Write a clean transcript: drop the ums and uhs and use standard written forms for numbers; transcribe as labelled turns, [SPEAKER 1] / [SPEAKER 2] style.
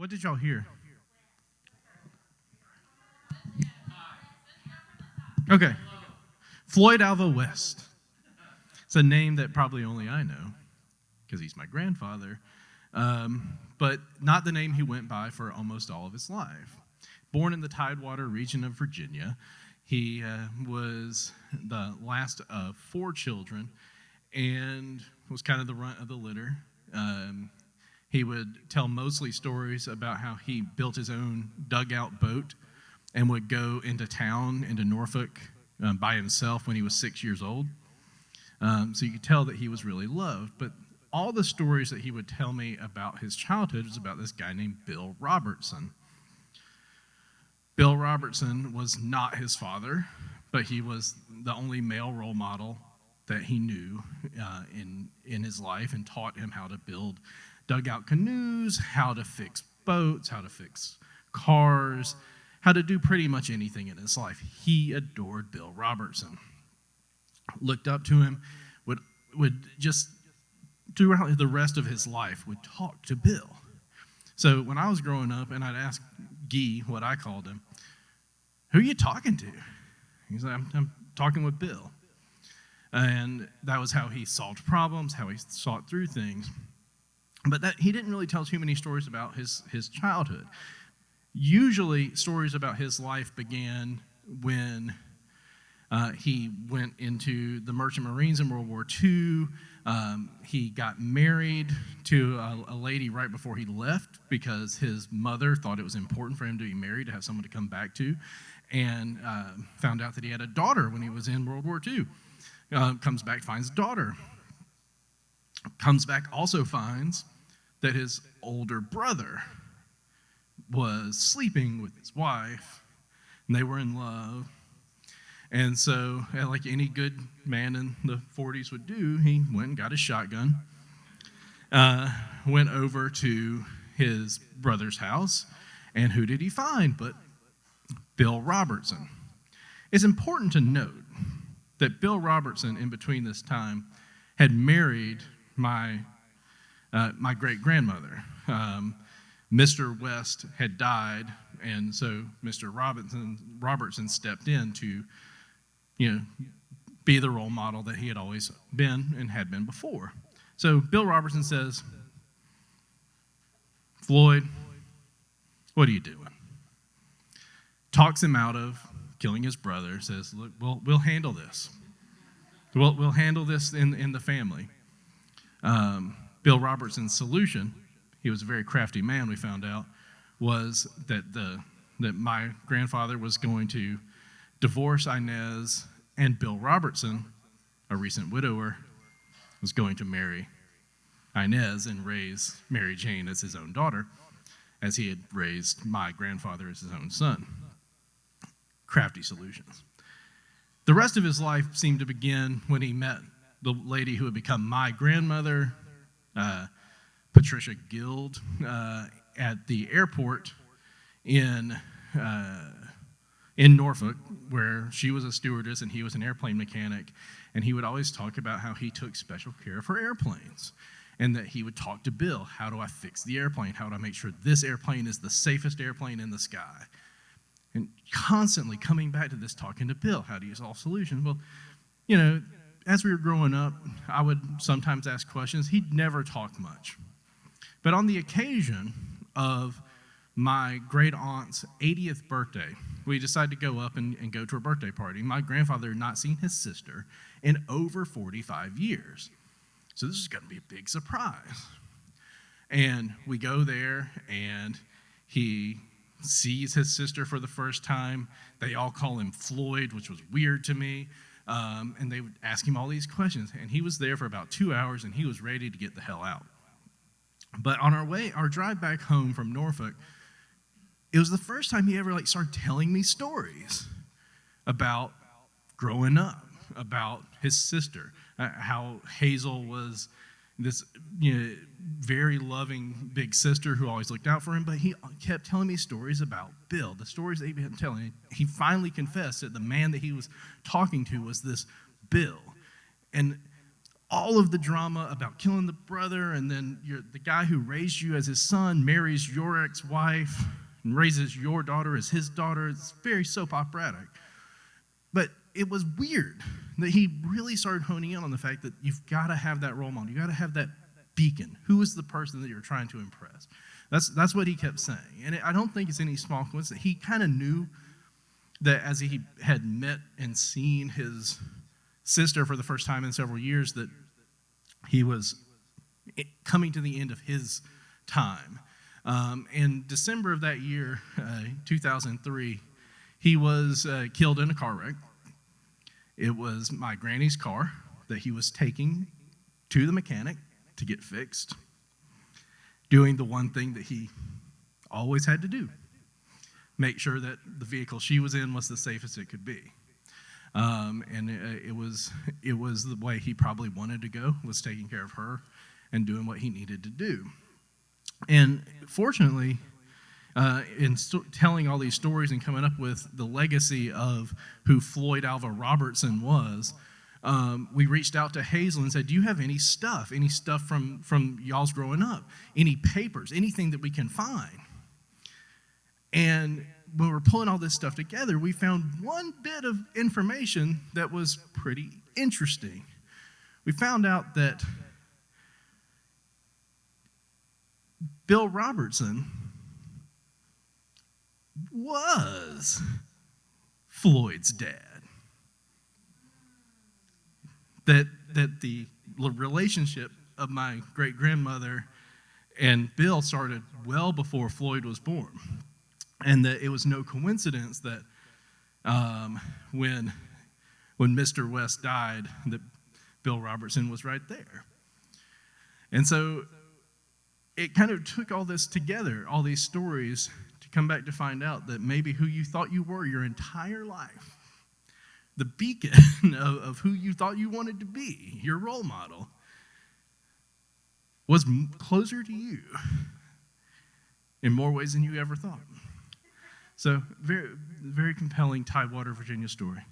[SPEAKER 1] What did y'all hear? Okay. Floyd Alva West. It's a name that probably only I know because he's my grandfather, but not the name he went by for almost all of his life. Born in the Tidewater region of Virginia, he was the last of 4 children and was kind of the runt of the litter. He would tell mostly stories about how he built his own dugout boat and would go into town, into Norfolk, by himself when he was 6 years old. So you could tell that he was really loved. But all the stories that he would tell me about his childhood was about this guy named Bill Robertson. Bill Robertson was not his father, but he was the only male role model that he knew in his life and taught him how to build dugout canoes, how to fix boats, how to fix cars, how to do pretty much anything in his life. He adored Bill Robertson, looked up to him, would just throughout the rest of his life would talk to Bill. So when I was growing up and I'd ask Guy, what I called him, "Who are you talking to?" He's like, I'm talking with Bill. And that was how he solved problems, how he thought through things. But he didn't really tell too many stories about his childhood. Usually, stories about his life began when he went into the Merchant Marines in World War II. He got married to a lady right before he left because his mother thought it was important for him to be married, to have someone to come back to, and found out that he had a daughter when he was in World War II. Comes back, finds a daughter. Comes back, also finds that his older brother was sleeping with his wife, and they were in love. And so, like any good man in the 40s would do, he went and got a shotgun, went over to his brother's house, and who did he find but Bill Robertson? It's important to note that Bill Robertson, in between this time, had married my great-grandmother. Mr. West had died, and so Mr. Robertson stepped in to, be the role model that he had always been and had been before. So Bill Robertson says, "Floyd, what are you doing?" Talks him out of killing his brother, says, "Look, we'll handle this. We'll handle this in the family." Bill Robertson's solution, he was a very crafty man, we found out, was that my grandfather was going to divorce Inez, and Bill Robertson, a recent widower, was going to marry Inez and raise Mary Jane as his own daughter, as he had raised my grandfather as his own son. Crafty solutions. The rest of his life seemed to begin when he met the lady who would become my grandmother, Patricia Guild, at the airport in Norfolk, where she was a stewardess and he was an airplane mechanic, and he would always talk about how he took special care for airplanes, and that he would talk to Bill, "How do I fix the airplane? How do I make sure this airplane is the safest airplane in the sky?" And constantly coming back to this, talking to Bill, how do you solve solutions? Well, as we were growing up, I would sometimes ask questions. He'd never talk much. But on the occasion of my great aunt's 80th birthday, we decided to go up and go to her birthday party. My grandfather had not seen his sister in over 45 years. So this is going to be a big surprise. And we go there, and he sees his sister for the first time. They all call him Floyd, which was weird to me. And they would ask him all these questions. And he was there for about 2 hours, and he was ready to get the hell out. But on our drive back home from Norfolk, it was the first time he ever started telling me stories about growing up, about his sister, how Hazel was this very loving big sister who always looked out for him, but he kept telling me stories about Bill, the stories that he'd been telling. He finally confessed that the man that he was talking to was this Bill. And all of the drama about killing the brother, and then the guy who raised you as his son marries your ex-wife and raises your daughter as his daughter. It's very soap operatic. But it was weird that he really started honing in on the fact that you've got to have that role model. You got to have that beacon. Who is the person that you're trying to impress? That's what he kept saying. And I don't think it's any small coincidence. He kind of knew that as he had met and seen his sister for the first time in several years, that he was coming to the end of his time. In December of that year, 2003, he was killed in a car wreck. It was my granny's car that he was taking to the mechanic to get fixed, doing the one thing that he always had to do, make sure that the vehicle she was in was the safest it could be. And it was the way he probably wanted to go, was taking care of her and doing what he needed to do. And fortunately, in telling all these stories and coming up with the legacy of who Floyd Alva Robertson was, we reached out to Hazel and said, do you have any stuff from y'all's growing up, any papers, anything that we can find? And when we were pulling all this stuff together, we found one bit of information that was pretty interesting. We found out that Bill Robertson was Floyd's dad. That the relationship of my great-grandmother and Bill started well before Floyd was born. And that it was no coincidence that when Mr. West died, that Bill Robertson was right there. And so it kind of took all this together, all these stories, to come back to find out that maybe who you thought you were your entire life, the beacon of who you thought you wanted to be, your role model, was closer to you in more ways than you ever thought. So, very, very compelling Tidewater, Virginia story.